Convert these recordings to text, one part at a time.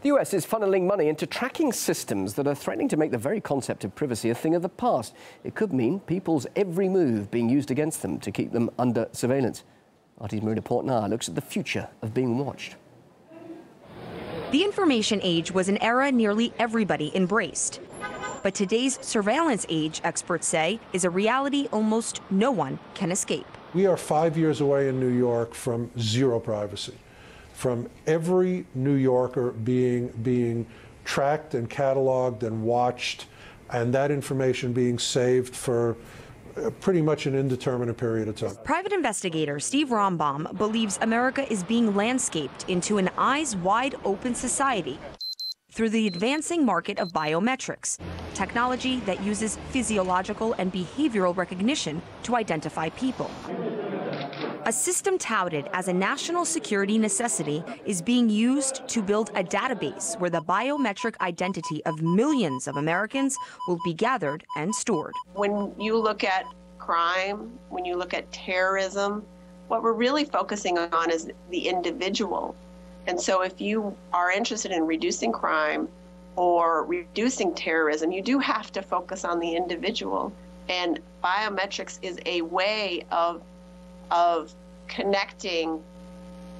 The US is funneling money into tracking systems that are threatening to make the very concept of privacy a thing of the past. It could mean people's every move being used against them to keep them under surveillance. RT's Marina Portnar looks at the future of being watched. The information age was an era nearly everybody embraced. But today's surveillance age, experts say, is a reality almost no one can escape. We are 5 years away in New York from zero privacy, from every New Yorker being tracked and cataloged and watched, and that information being saved for pretty much an indeterminate period of time. Private investigator Steve Rombaum believes America is being landscaped into an eyes-wide-open society through the advancing market of biometrics, technology that uses physiological and behavioral recognition to identify people. A system touted as a national security necessity is being used to build a database where the biometric identity of millions of Americans will be gathered and stored. When you look at crime, when you look at terrorism, what we're really focusing on is the individual. And so if you are interested in reducing crime or reducing terrorism, you do have to focus on the individual. And biometrics is a way of connecting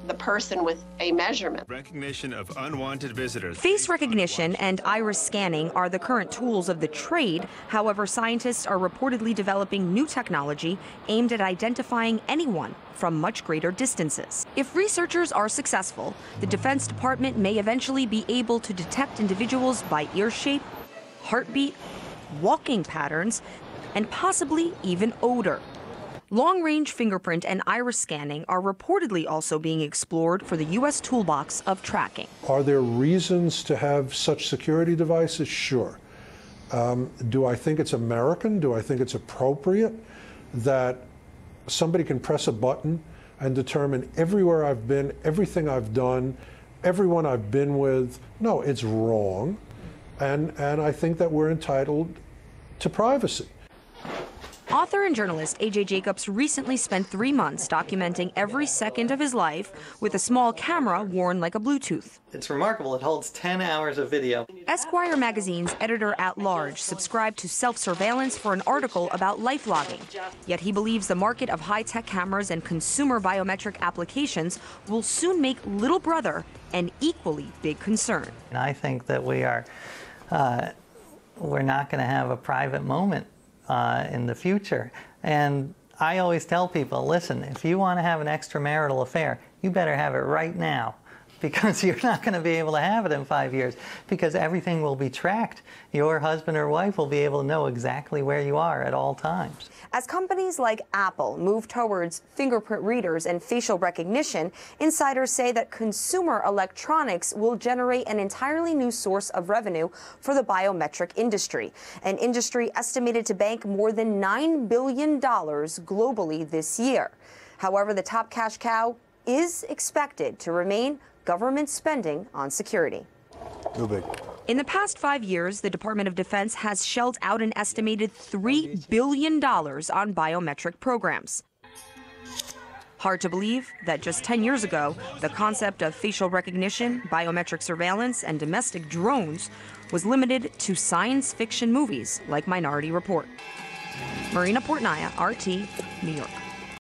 the person with a measurement. Recognition of unwanted visitors. Face recognition and iris scanning are the current tools of the trade. However, scientists are reportedly developing new technology aimed at identifying anyone from much greater distances. If researchers are successful, the Defense Department may eventually be able to detect individuals by ear shape, heartbeat, walking patterns, and possibly even odor. Long-range fingerprint and iris scanning are reportedly also being explored for the U.S. toolbox of tracking. Are there reasons to have such security devices? Sure. Do I think it's American? Do I think it's appropriate that somebody can press a button and determine everywhere I've been, everything I've done, everyone I've been with? No, it's wrong. And I think that we're entitled to privacy. Author and journalist A.J. Jacobs recently spent 3 months documenting every second of his life with a small camera worn like a Bluetooth. It's remarkable. It holds 10 hours of video. Esquire magazine's editor-at-large subscribed to self-surveillance for an article about life logging. Yet he believes the market of high-tech cameras and consumer biometric applications will soon make little brother an equally big concern. And I think that we're not going to have a private moment in the future. And I always tell people, listen, if you want to have an extramarital affair, you better have it right now, because you're not going to be able to have it in 5 years, because everything will be tracked. Your husband or wife will be able to know exactly where you are at all times. As companies like Apple move towards fingerprint readers and facial recognition, insiders say that consumer electronics will generate an entirely new source of revenue for the biometric industry, an industry estimated to bank more than $9 billion globally this year. However, the top cash cow is expected to remain government spending on security. No big. In the past 5 years, the Department of Defense has shelled out an estimated $3 billion on biometric programs. Hard to believe that just 10 years ago, the concept of facial recognition, biometric surveillance, and domestic drones was limited to science fiction movies like Minority Report. Marina Portnaya, RT, New York.